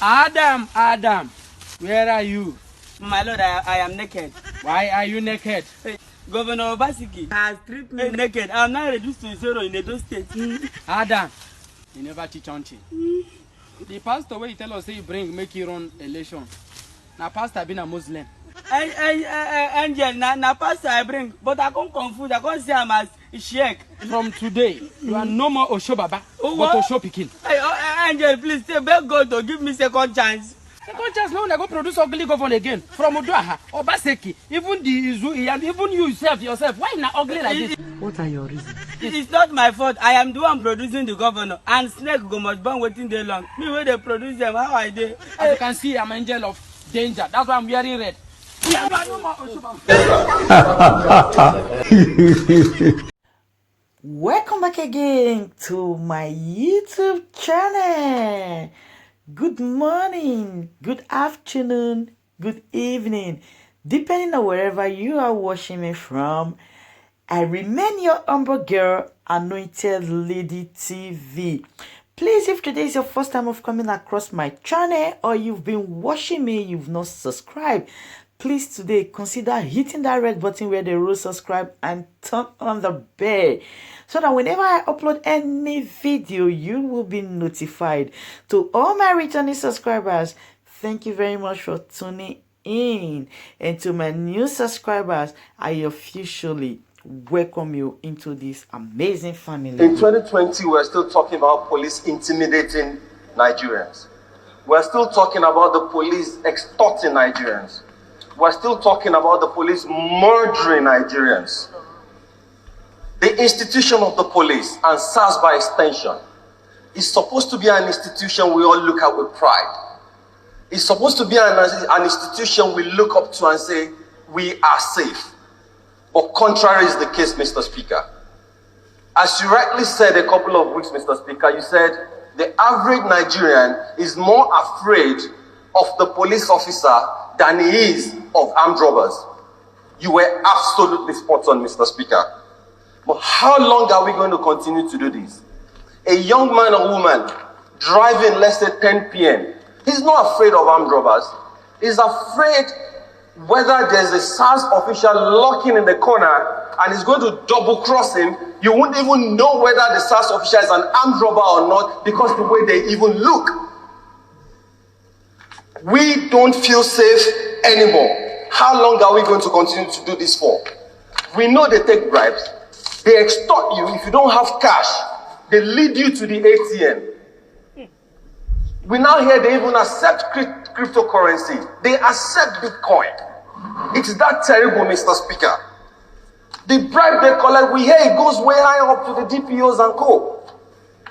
Adam, where are you? My lord, I am naked. Why are you naked? Governor Obaseki has stripped me naked. I am now reduced to zero in Edo State. Adam, you never teach anything. The pastor where you tell us say you bring make you run election. Now pastor been a Muslim. Angel, na pastor I bring, but I can't confuse. I can't say I'm as sheikh. From today, you are no more Osho Baba, but Osho Pikin. Hey, Angel, please say beg God to give me second chance. Second chance, no, I go produce ugly governor again. From Uduaha, Obaseki, even the Izu, and even you yourself. Why not ugly like this? What are your reasons? It's not my fault. I am the one producing the governor. And snake go must burn waiting day long. Me where they produce them, how I do? As you can see, I'm an angel of danger. That's why I'm wearing red. Welcome back again to my YouTube channel. Good morning, good afternoon, good evening, depending on wherever you are watching me from. I remain your humble girl, Anointed Lady TV. Please, if today is your first time of coming across my channel or you've been watching me, you've not subscribed, please today consider hitting that red button where they will subscribe and turn on the bell so that whenever I upload any video, you will be notified. To all my returning subscribers, thank you very much for tuning in. And to my new subscribers, I officially welcome you into this amazing family. In 2020, we're still talking about police intimidating Nigerians. We're still talking about the police extorting Nigerians. We're still talking about the police murdering Nigerians. The institution of the police, and Sars by extension, is supposed to be an institution we all look at with pride. It's supposed to be an institution we look up to and say, we are safe. But contrary is the case, Mr. Speaker. As you rightly said a couple of weeks, Mr. Speaker, you said the average Nigerian is more afraid of the police officer than he is of armed robbers. You were absolutely spot on, Mr. Speaker. But how long are we going to continue to do this? A young man or woman driving, let's say 10 p.m., he's not afraid of armed robbers. He's afraid whether there's a SARS official lurking in the corner and he's going to double cross him. You won't even know whether the SARS official is an armed robber or not because the way they even look. We don't feel safe anymore. How long are we going to continue to do this for? We know they take bribes. They extort you. If you don't have cash, they lead you to the ATM. We now hear they even accept cryptocurrency. They accept Bitcoin. It's that terrible, Mr. Speaker. The bribe they collect, we hear it goes way high up to the DPOs and co.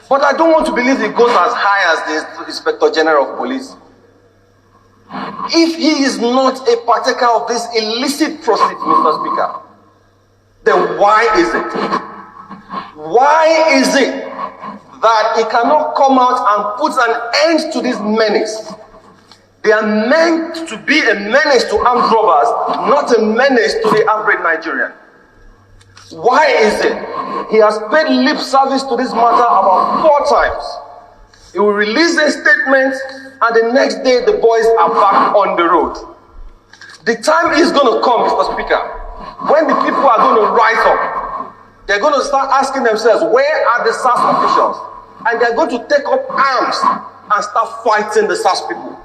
But I don't want to believe it goes as high as the Inspector General of Police. If he is not a partaker of this illicit proceeds, Mr. Speaker, then why is it? Why is it that he cannot come out and put an end to this menace? They are meant to be a menace to armed robbers, not a menace to the average Nigerian. Why is it? He has paid lip service to this matter about 4 times. He will release a statement and the next day the boys are back on the road. The time is going to come, Mr. Speaker, when the people are going to rise up. They're going to start asking themselves, where are the SARS officials? And they're going to take up arms and start fighting the SARS people.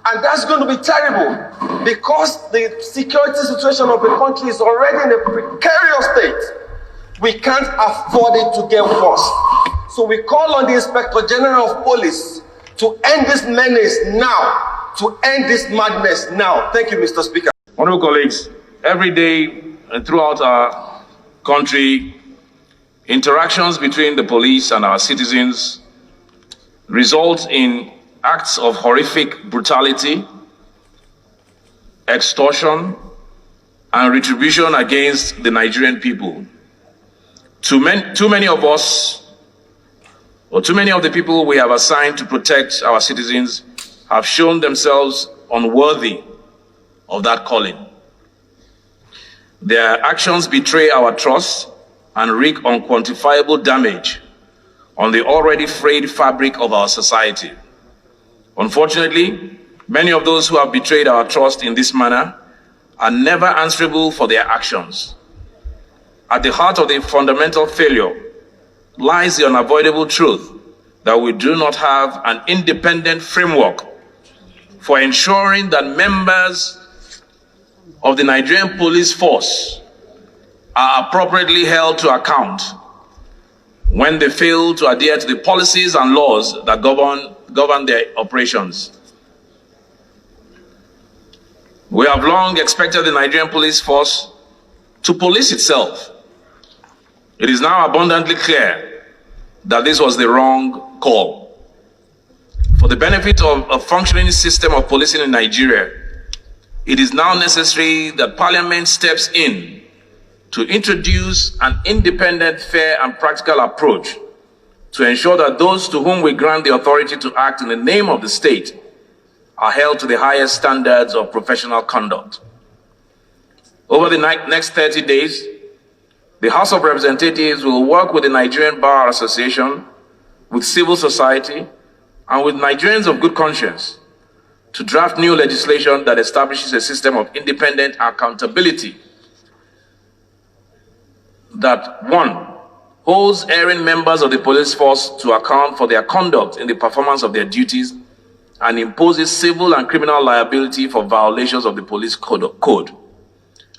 And that's going to be terrible because the security situation of the country is already in a precarious state. We can't afford it to get worse. So we call on the Inspector General of Police to end this menace now, to end this madness now. Thank you, Mr. Speaker. Honorable colleagues, every day and throughout our country, interactions between the police and our citizens result in acts of horrific brutality, extortion, and retribution against the Nigerian people. Too many of us, or too many of the people we have assigned to protect our citizens, have shown themselves unworthy of that calling. Their actions betray our trust and wreak unquantifiable damage on the already frayed fabric of our society. Unfortunately, many of those who have betrayed our trust in this manner are never answerable for their actions. At the heart of the fundamental failure lies the unavoidable truth that we do not have an independent framework for ensuring that members of the Nigerian police force are appropriately held to account when they fail to adhere to the policies and laws that govern their operations. We have long expected the Nigerian police force to police itself. It is now abundantly clear that this was the wrong call. For the benefit of a functioning system of policing in Nigeria, it is now necessary that Parliament steps in to introduce an independent, fair, and practical approach to ensure that those to whom we grant the authority to act in the name of the state are held to the highest standards of professional conduct. Over the next 30 days, the House of Representatives will work with the Nigerian Bar Association, with civil society, and with Nigerians of good conscience to draft new legislation that establishes a system of independent accountability that, one, holds erring members of the police force to account for their conduct in the performance of their duties and imposes civil and criminal liability for violations of the police code.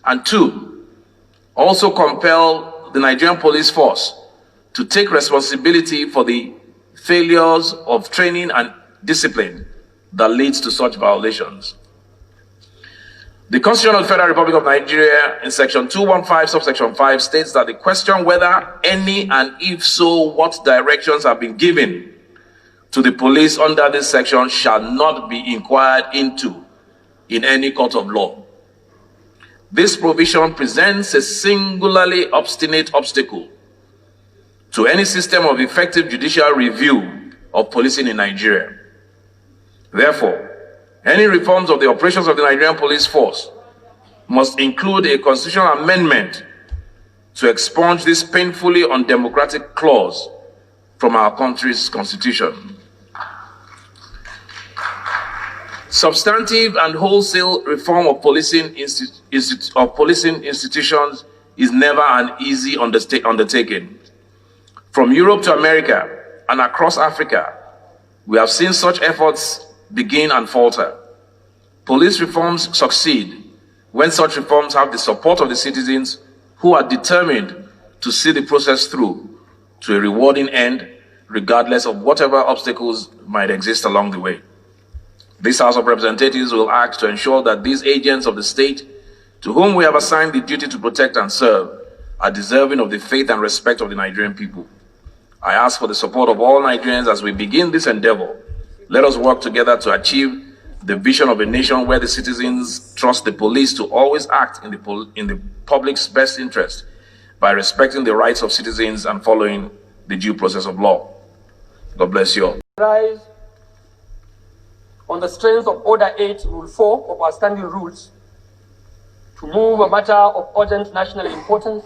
And two, also compel the Nigerian police force to take responsibility for the failures of training and discipline that leads to such violations. The Constitution of the Federal Republic of Nigeria in section 215 subsection 5 states that the question whether any and if so what directions have been given to the police under this section shall not be inquired into in any court of law. This provision presents a singularly obstinate obstacle to any system of effective judicial review of policing in Nigeria. Therefore, any reforms of the operations of the Nigerian police force must include a constitutional amendment to expunge this painfully undemocratic clause from our country's constitution. Substantive and wholesale reform of policing institutions is never an easy undertaking. From Europe to America and across Africa, we have seen such efforts begin and falter. Police reforms succeed when such reforms have the support of the citizens who are determined to see the process through to a rewarding end, regardless of whatever obstacles might exist along the way. This House of Representatives will act to ensure that these agents of the state, to whom we have assigned the duty to protect and serve, are deserving of the faith and respect of the Nigerian people. I ask for the support of all Nigerians as we begin this endeavor. Let us work together to achieve the vision of a nation where the citizens trust the police to always act in the public's best interest by respecting the rights of citizens and following the due process of law. God bless you all. Rise on the strength of Order 8, Rule 4 of our standing rules to move a matter of urgent national importance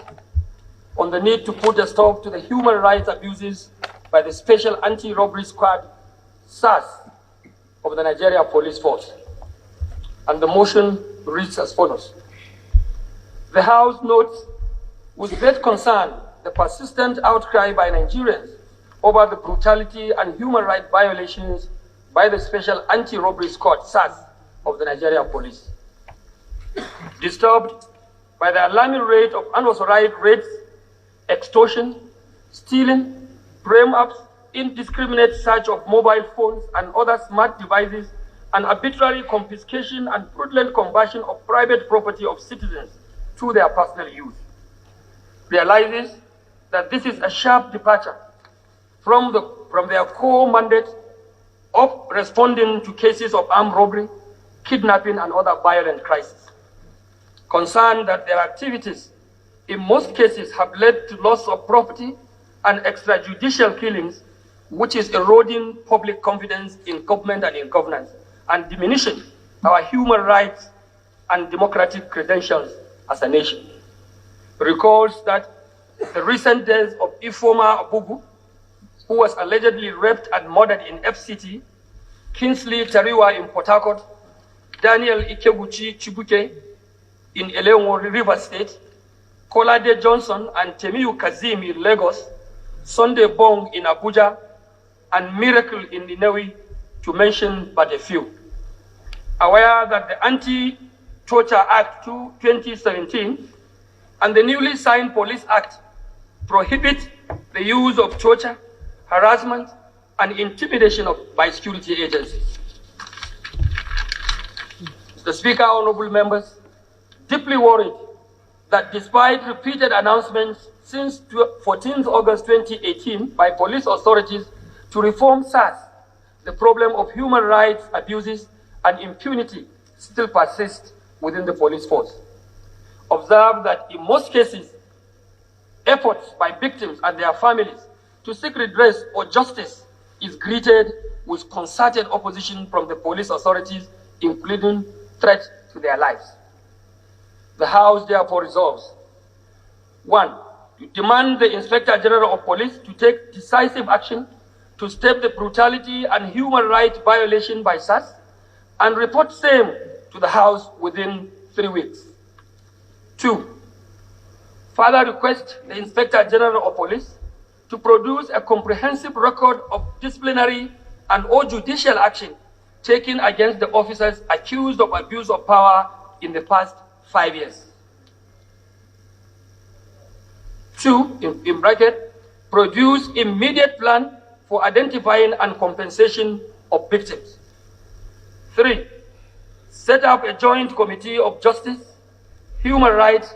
on the need to put a stop to the human rights abuses by the Special Anti-Robbery Squad, Sars, of the Nigeria Police Force. And the motion reads as follows. The House notes with great concern the persistent outcry by Nigerians over the brutality and human rights violations by the Special Anti-Robbery Squad, Sars, of the Nigeria Police. Disturbed by the alarming rate of unauthorized raids, extortion, stealing, frame-ups, indiscriminate search of mobile phones and other smart devices, and arbitrary confiscation and fraudulent conversion of private property of citizens to their personal use. Realizes that this is a sharp departure from their core mandate of responding to cases of armed robbery, kidnapping, and other violent crises. Concerned that their activities in most cases have led to loss of property and extrajudicial killings, which is eroding public confidence in government and in governance, and diminishing our human rights and democratic credentials as a nation. Recalls that the recent death of Ifeoma Abuja, who was allegedly raped and murdered in FCT, Kingsley Tariwa in Port Harcourt, Daniel Ikeguchi Chibuke in Eleonore, River State, Kolade Johnson and Temiyu Kazim in Lagos, Sunday Bong in Abuja, and Miracle in Ninewi, to mention but a few. Aware that the Anti-Torture Act 2017 and the newly signed Police Act prohibit the use of torture, harassment, and intimidation by security agencies. Mr. Speaker, honorable members, deeply worried that despite repeated announcements since 14th August 2018 by police authorities to reform Sars, the problem of human rights abuses and impunity still persists within the police force. Observe that in most cases, efforts by victims and their families to seek redress or justice is greeted with concerted opposition from the police authorities, including threats to their lives. The House therefore resolves: 1. To demand the Inspector General of Police to take decisive action to stop the brutality and human rights violation by Sars and report same to the House within 3 weeks. 2. Further request the Inspector General of Police to produce a comprehensive record of disciplinary and or judicial action taken against the officers accused of abuse of power in the past 5 years. 2, in bracket, produce immediate plan for identifying and compensation of victims. 3, set up a joint committee of justice, human rights,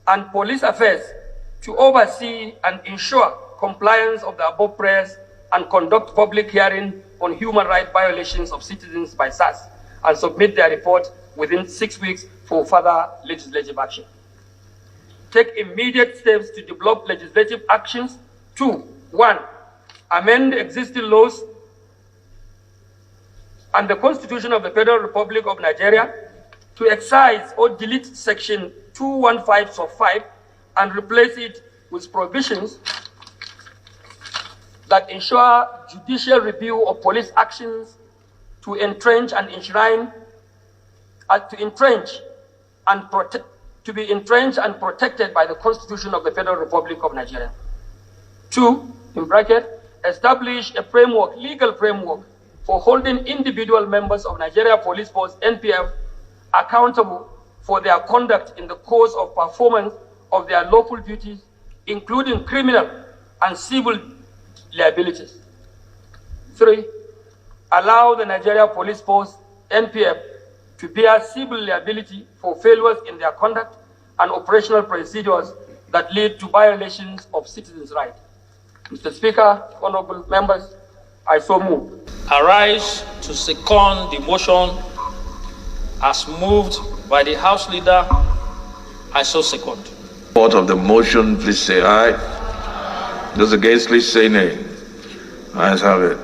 and police affairs to oversee and ensure compliance of the above prayers and conduct public hearing on human rights violations of citizens by Sars and submit their report within 6 weeks for further legislative action. Take immediate steps to develop legislative actions to 1, amend existing laws and the Constitution of the Federal Republic of Nigeria to excise or delete Section 215 sub 5 and replace it with provisions that ensure judicial review of police actions to entrench and enshrine, to be entrenched and protected by the Constitution of the Federal Republic of Nigeria. 2, in bracket, establish a framework, legal framework, for holding individual members of Nigeria Police Force, NPF, accountable for their conduct in the course of performance of their lawful duties, including criminal and civil liabilities. 3, allow the Nigeria Police Force, NPF, to bear civil liability for failures in their conduct and operational procedures that lead to violations of citizens' rights. Mr. Speaker, honorable members, I so move. I rise to second the motion as moved by the House Leader. I so second. Support of the motion, please say aye. Those against, please say nay. Ayes have it.